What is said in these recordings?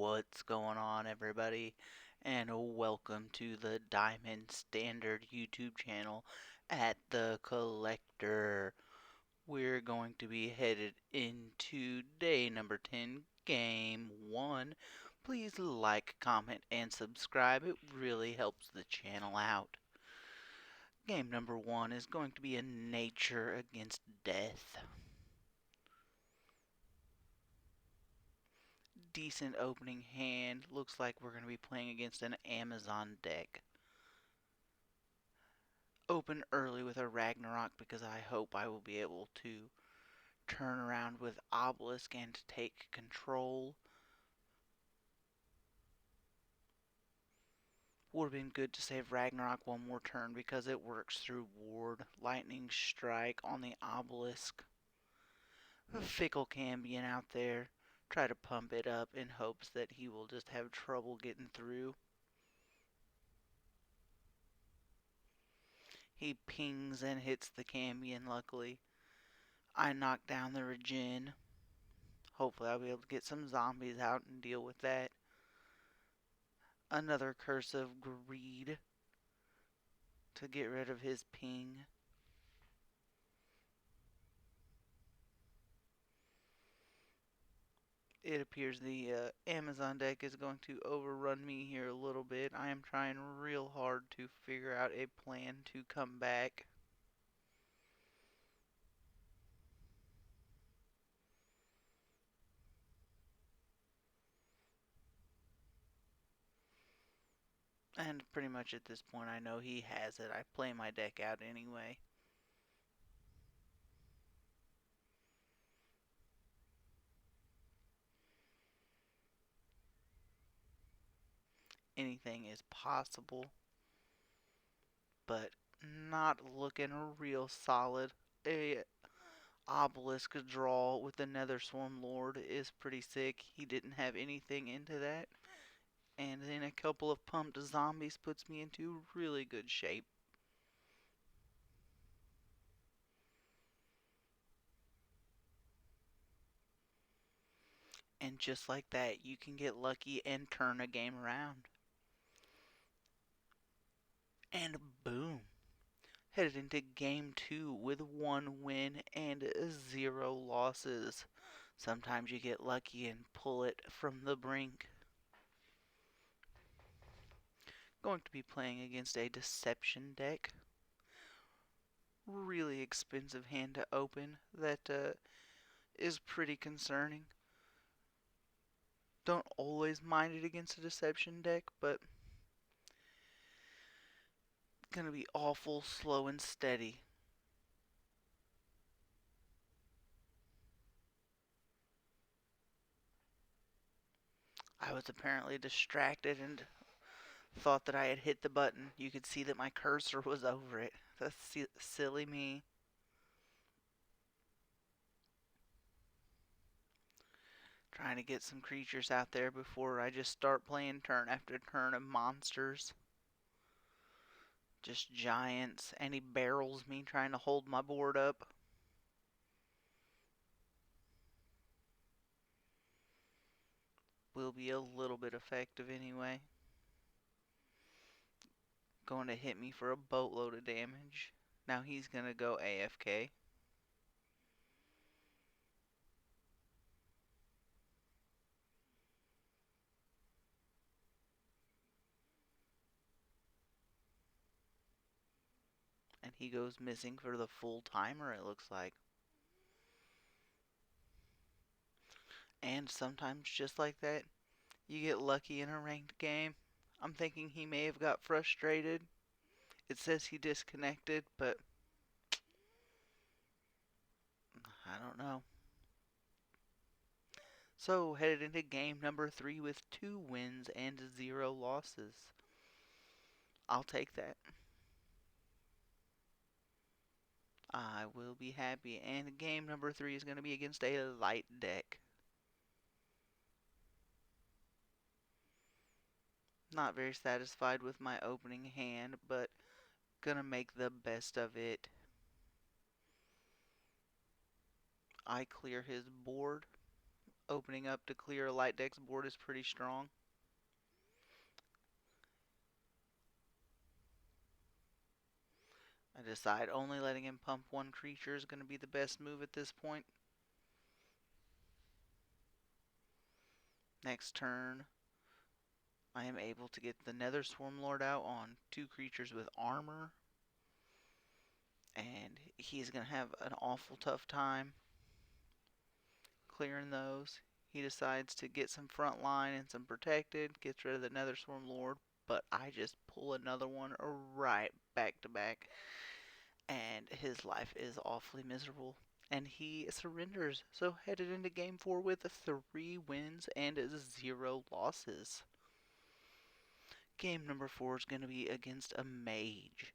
What's going on, everybody? And welcome to the Diamond Standard YouTube channel at The Collector. We're going to be headed into day number 10, game 1. Please like, comment, and subscribe. It really helps the channel out. Game number 1 is going to be a nature against death. Decent opening hand. Looks like we're going to be playing against an Amazon deck. Open early with a Ragnarok because I hope I will be able to turn around with Obelisk and take control. Would have been good to save Ragnarok one more turn because it works through Ward. Lightning Strike on the Obelisk. Fickle Cambion out there. Try to pump it up in hopes that he will just have trouble getting through. He pings and hits the Cambion, luckily. I knock down the Regen. Hopefully I'll be able to get some zombies out and deal with that. Another Curse of Greed to get rid of his ping. It appears the Amazon deck is going to overrun me here a little bit. I am trying real hard to figure out a plan to come back. And pretty much at this point I know he has it. I play my deck out anyway. Anything is possible, but not looking real solid. A Obelisk draw with the Nether Swarm Lord is pretty sick. He didn't have anything into that. And then a couple of pumped zombies puts me into really good shape. And just like that, you can get lucky and turn a game around. And boom. Headed into game 2 with 1 win and 0 losses. Sometimes you get lucky and pull it from the brink. Going to be playing against a Deception deck. Really expensive hand to open that is pretty concerning. Don't always mind it against a Deception deck, but gonna be awful slow and steady. I was apparently distracted and thought that I had hit the button. You could see that my cursor was over it. That's silly me. Trying to get some creatures out there before I just start playing turn after turn of monsters. Just giants, and he barrels me trying to hold my board up. Will be a little bit effective anyway. Going to hit me for a boatload of damage. Now he's going to go AFK. And he goes missing for the full timer, it looks like. And sometimes just like that, you get lucky in a ranked game. I'm thinking he may have got frustrated. It says he disconnected, but I don't know. So, headed into game number 3 with 2 wins and 0 losses. I'll take that. I will be happy. And game number 3 is going to be against a light deck. Not very satisfied with my opening hand, but gonna make the best of it. I clear his board. opening up to clear a light deck's board is pretty strong. I decide only letting him pump one creature is going to be the best move at this point. Next turn, I am able to get the Nether Swarmlord out on two creatures with armor. And he's going to have an awful tough time clearing those. He decides to get some front line and some protected, gets rid of the Nether Swarmlord, but I just pull another one right back to back, and his life is awfully miserable. And he surrenders, so headed into game 4 with 3 wins and 0 losses. Game number 4 is going to be against a mage.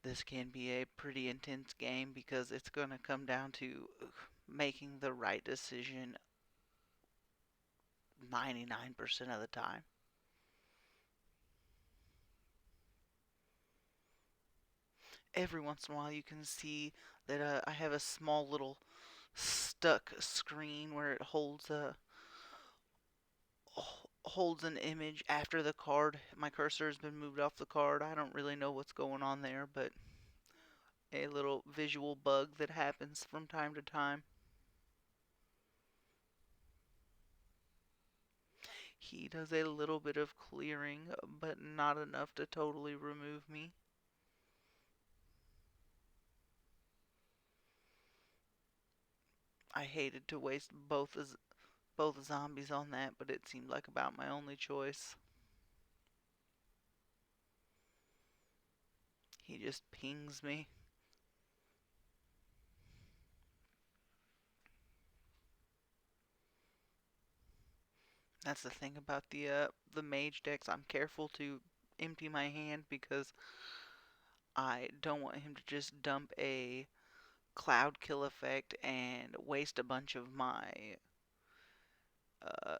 This can be a pretty intense game because it's going to come down to making the right decision 99% of the time. Every once in a while you can see that I have a small little stuck screen where it holds an image after the card. My cursor has been moved off the card. I don't really know what's going on there, but a little visual bug that happens from time to time. He does a little bit of clearing, but not enough to totally remove me. I hated to waste both zombies on that, but it seemed like about my only choice. He just pings me. That's the thing about the mage decks. I'm careful to empty my hand because I don't want him to just dump a cloud kill effect and waste a bunch of my uh,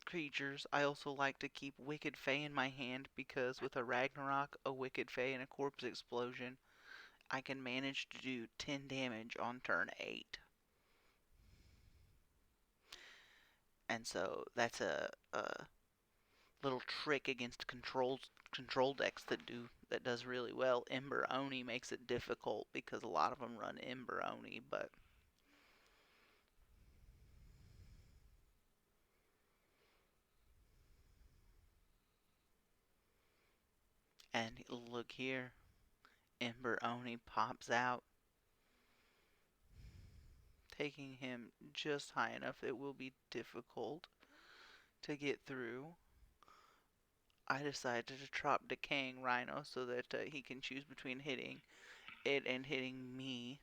creatures. I also like to keep Wicked Fae in my hand because with a Ragnarok, a Wicked Fae, and a Corpse Explosion, I can manage to do 10 damage on turn 8. And so that's a little trick against control decks that does really well. Ember Oni makes it difficult because a lot of them run Ember Oni, but and look here, Ember Oni pops out, taking him just high enough it will be difficult to get through. I decided to drop Decaying Rhino so that he can choose between hitting it and hitting me.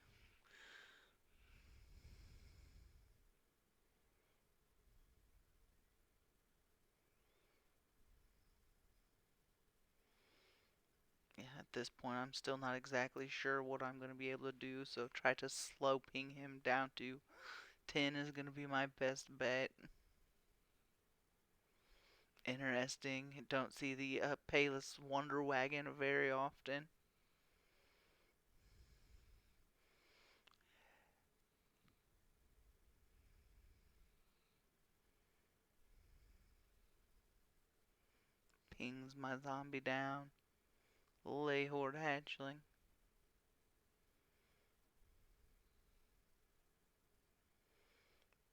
Yeah, at this point I'm still not exactly sure what I'm going to be able to do, so try to slow ping him down to 10 is going to be my best bet. Interesting. Don't see the Payless Wonder Wagon very often. Pings my zombie down. Lay Horde Hatchling.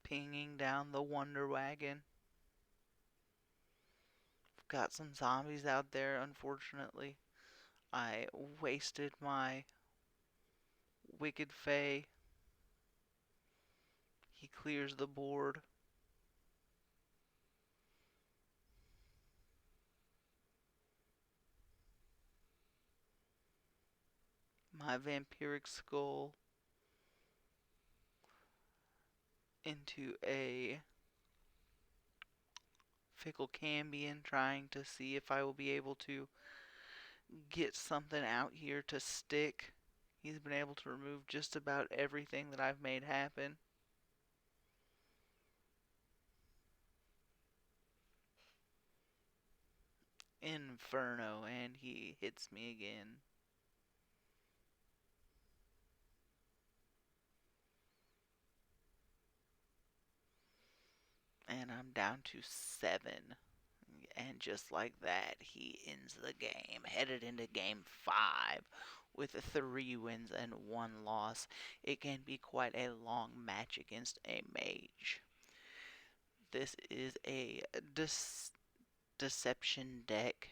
Pinging down the Wonder Wagon. Got some zombies out there, unfortunately. I wasted my Wicked Fae. He clears the board. My Vampiric Skull into a Fickle Cambion, trying to see if I will be able to get something out here to stick. He's been able to remove just about everything that I've made happen. Inferno, and he hits me again. And I'm down to 7. And just like that, he ends the game. Headed into game 5 with 3 wins and 1 loss. It can be quite a long match against a mage. This is a deception deck.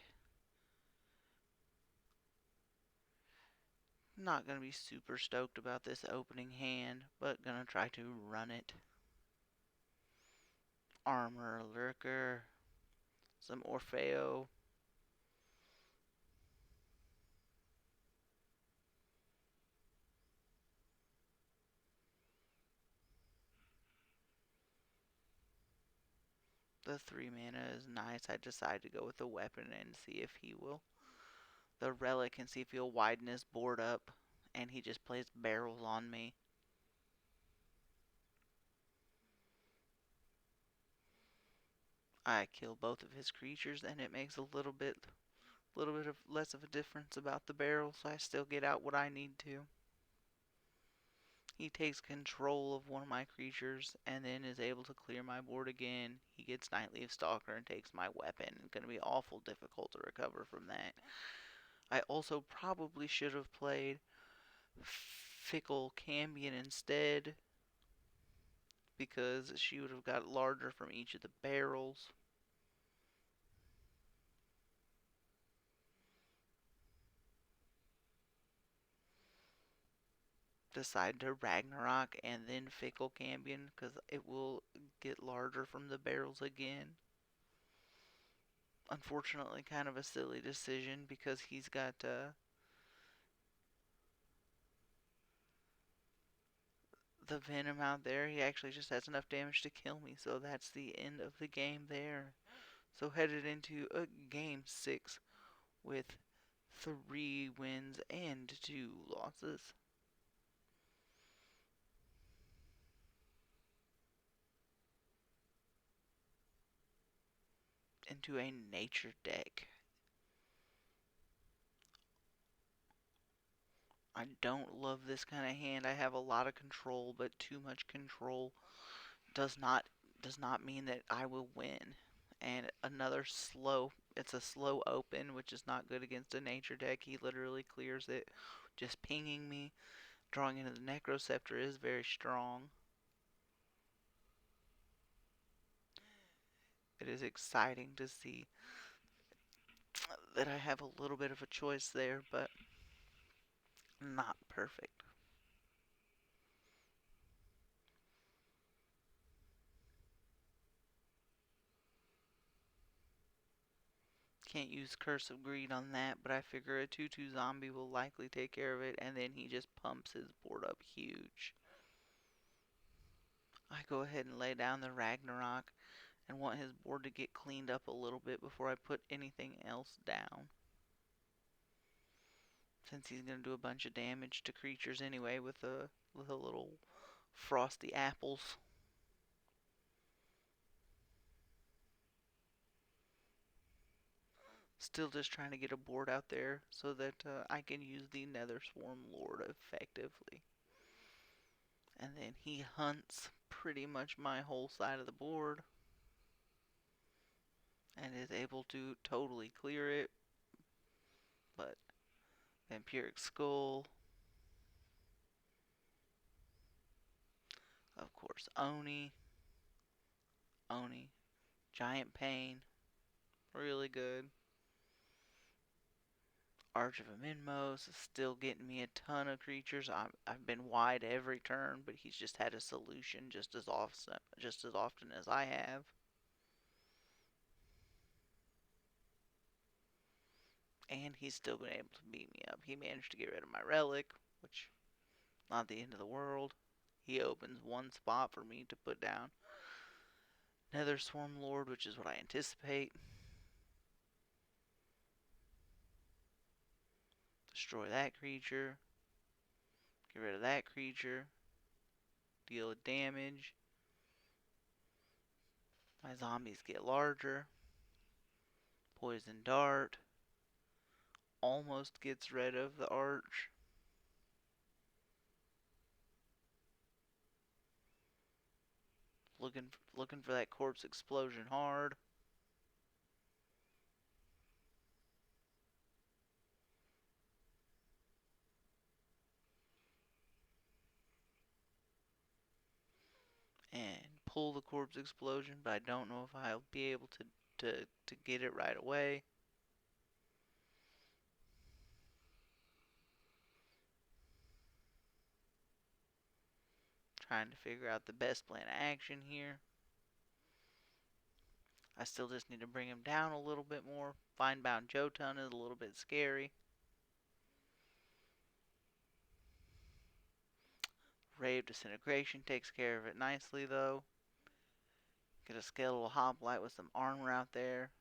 Not going to be super stoked about this opening hand, but going to try to run it. Armor Lurker, some Orfeo, the 3 mana is nice. I decided to go with the weapon and see if he will. The relic and see if he'll widen his board up. And he just plays barrels on me. I kill both of his creatures and it makes a little bit of less of a difference about the barrel, so I still get out what I need to. He takes control of one of my creatures and then is able to clear my board again. He gets Nightleaf Stalker and takes my weapon. It's going to be awful difficult to recover from that. I also probably should have played Fickle Cambion instead, because she would have got larger from each of the barrels. Decide to Ragnarok and then Fickle Cambion, because it will get larger from the barrels again. Unfortunately, kind of a silly decision, because he's got the Venom out there. He actually just has enough damage to kill me, so that's the end of the game there. So headed into a game 6 with 3 wins and 2 losses. Into a nature deck. I don't love this kind of hand. I have a lot of control, but too much control does not mean that I will win. And another slow, it's a slow open, which is not good against a nature deck. He literally clears it, just pinging me. Drawing into the Necroceptor is very strong. It is exciting to see that I have a little bit of a choice there, but not perfect. Can't use Curse of Greed on that, but I figure a 2/2 zombie will likely take care of it, and then he just pumps his board up huge. I go ahead and lay down the Ragnarok and want his board to get cleaned up a little bit before I put anything else down. Since he's going to do a bunch of damage to creatures anyway with the little frosty apples. Still just trying to get a board out there so that I can use the Nether Swarm Lord effectively. And then he hunts pretty much my whole side of the board and is able to totally clear it. But Vampiric Skull, of course, Oni, Giant Pain, really good. Arch of Amenmos is still getting me a ton of creatures. I've been wide every turn, but he's just had a solution just as often as I have. And he's still been able to beat me up. He managed to get rid of my relic, which not the end of the world. He opens one spot for me to put down Nether Swarm Lord, which is what I anticipate. Destroy that creature. Get rid of that creature. Deal damage. My zombies get larger. Poison Dart. Almost gets rid of the Arch. looking for that corpse explosion hard. And pull the corpse explosion, but I don't know if I'll be able to get it right away. Trying to figure out the best plan of action here. I still just need to bring him down a little bit more. Fine bound Jotun is a little bit scary. Ray of Disintegration takes care of it nicely though. Get a skeletal hoplite with some armor out there.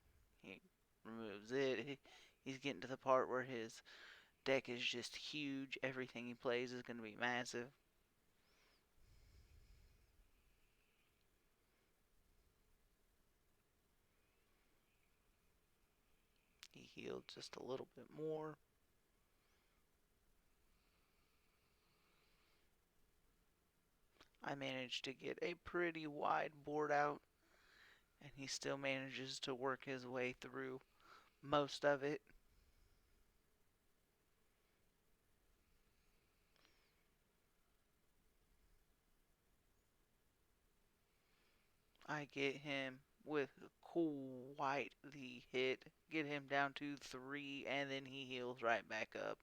He removes it. He's getting to the part where his deck is just huge. Everything he plays is going to be massive. He healed just a little bit more. I managed to get a pretty wide board out, and he still manages to work his way through most of it. I get him with quite the hit, get him down to 3, and then he heals right back up.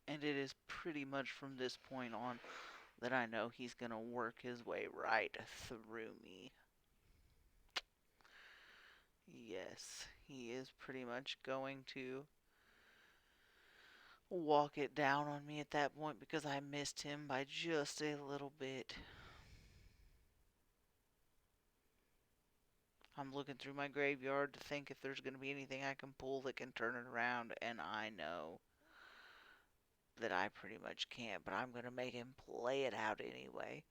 And it is pretty much from this point on that I know he's going to work his way right through me. Yes, he is pretty much going to walk it down on me at that point because I missed him by just a little bit. I'm looking through my graveyard to think if there's going to be anything I can pull that can turn it around, and I know that I pretty much can't, but I'm going to make him play it out anyway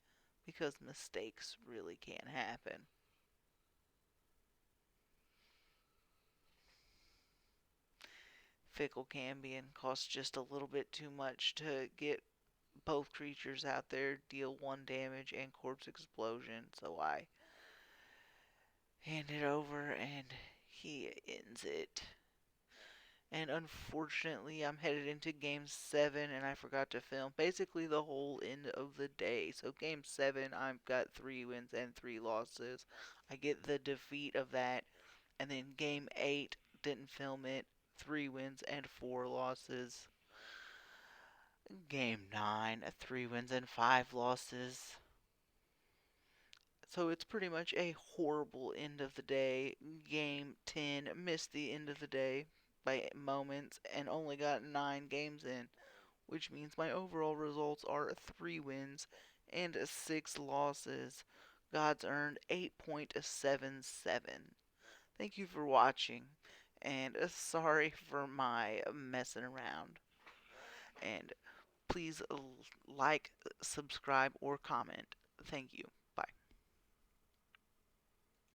because mistakes really can't happen. Fickle Cambion costs just a little bit too much to get both creatures out there, deal 1 damage, and Corpse Explosion, so I hand it over and he ends it. And unfortunately, I'm headed into game 7 and I forgot to film basically the whole end of the day. So, game 7, I've got 3 wins and 3 losses. I get the defeat of that. And then game 8, didn't film it, 3 wins and 4 losses. Game 9, 3 wins and 5 losses. So it's pretty much a horrible end of the day. Game 10, missed the end of the day by moments and only got 9 games in, which means my overall results are 3 wins and 6 losses. God's earned 8.77. Thank you for watching, and sorry for my messing around. And please like, subscribe, or comment. Thank you.